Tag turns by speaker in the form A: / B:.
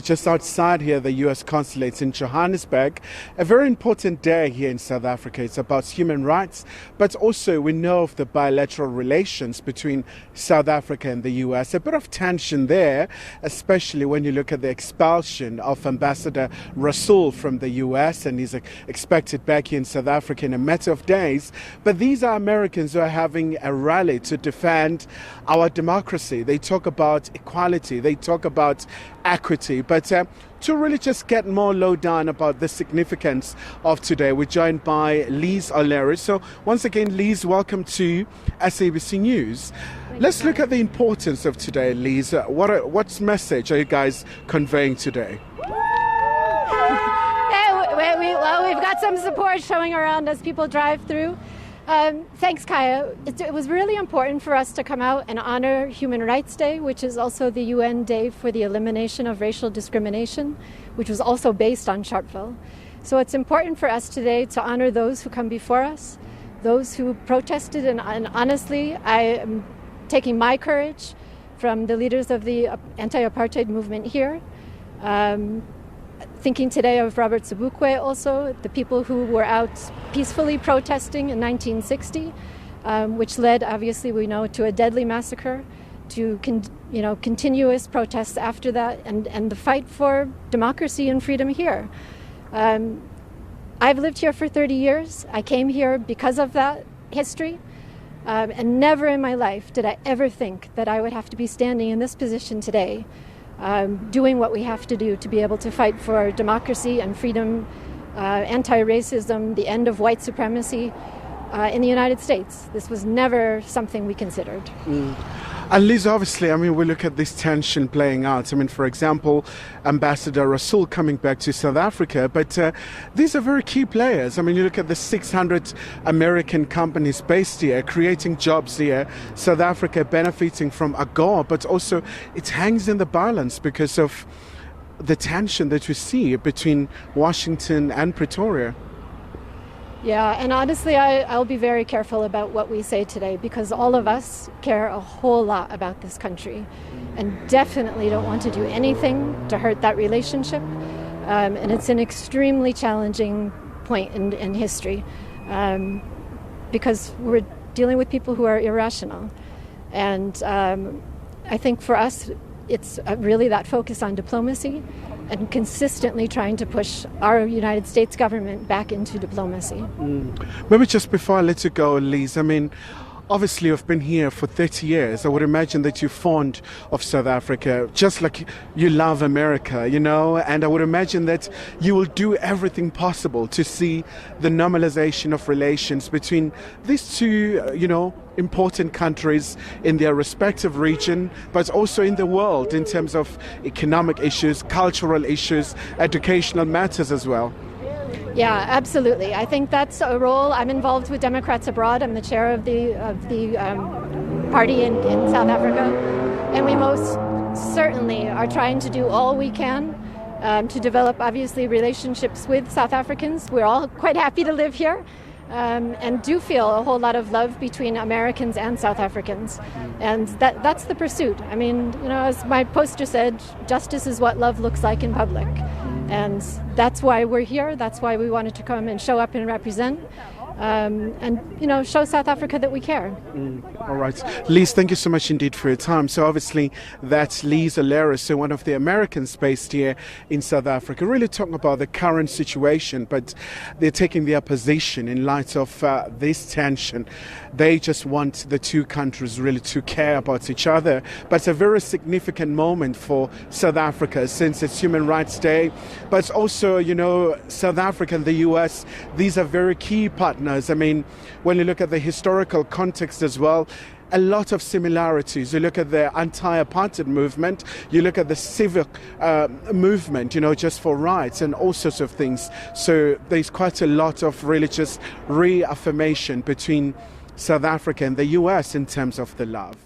A: just outside here, the US consulate in Johannesburg. A very important day here in South Africa. It's about human rights, but also we know of the bilateral relations between South Africa and the US. A bit of tension there, especially when you look at the expulsion of Ambassador Rasool from the US, and he's expected back here in South Africa in a matter of days. But these are Americans who are having a rally to defend our democracy. They talk about equality, they talk about equity, but to really just get more lowdown about the significance of today, we're joined by O Leary. So once again, Liz, welcome to SABC News. Let's look at the importance of today, Liz. What message are you guys conveying today?
B: We've got some support showing around as people drive through. Thanks, Kaya. It was really important for us to come out and honor Human Rights Day, which is also the UN Day for the elimination of racial discrimination, which was also based on Sharpeville. So it's important for us today to honor those who come before us, those who protested, and honestly, I am taking my courage from the leaders of the anti-apartheid movement here. Thinking today of Robert Sobukwe also, the people who were out peacefully protesting in 1960, which led, obviously, we know, to a deadly massacre, to continuous protests after that, and the fight for democracy and freedom here. I've lived here for 30 years. I came here because of that history, and never in my life did I ever think that I would have to be standing in this position today, doing what we have to do to be able to fight for democracy and freedom, anti-racism, the end of white supremacy in the United States. This was never something we considered.
A: And Liz, obviously, we look at this tension playing out. For example, Ambassador Rasool coming back to South Africa, but these are very key players. You look at the 600 American companies based here, creating jobs here, South Africa benefiting from AGOA, but also it hangs in the balance because of the tension that we see between Washington and Pretoria.
B: Yeah, and honestly, I'll be very careful about what we say today because all of us care a whole lot about this country and definitely don't want to do anything to hurt that relationship. And it's an extremely challenging point in history because we're dealing with people who are irrational. And I think for us, it's really that focus on diplomacy and consistently trying to push our United States government back into diplomacy.
A: Maybe just before I let you go, Liz, obviously you've been here for 30 years. I would imagine that you're fond of South Africa, just like you love America, and I would imagine that you will do everything possible to see the normalization of relations between these two, important countries in their respective region, but also in the world in terms of economic issues, cultural issues, educational matters as well.
B: Yeah, absolutely. I think that's a role. I'm involved with Democrats Abroad. I'm the chair of the party in South Africa, and we most certainly are trying to do all we can to develop, obviously, relationships with South Africans. We're all quite happy to live here. And do feel a whole lot of love between Americans and South Africans. And that's the pursuit. As my poster said, justice is what love looks like in public. And that's why we're here. That's why we wanted to come and show up and represent. And show South Africa that we care.
A: All right. Liz, thank you so much indeed for your time. So obviously that's Liz O Leary, so one of the Americans based here in South Africa, really talking about the current situation, but they're taking their position in light of this tension. They just want the two countries really to care about each other. But it's a very significant moment for South Africa since it's Human Rights Day. But also, South Africa and the US, these are very key partners. When you look at the historical context as well, a lot of similarities. You look at the anti-apartheid movement, you look at the civic movement, just for rights and all sorts of things. So there's quite a lot of religious reaffirmation between South Africa and the US in terms of the love.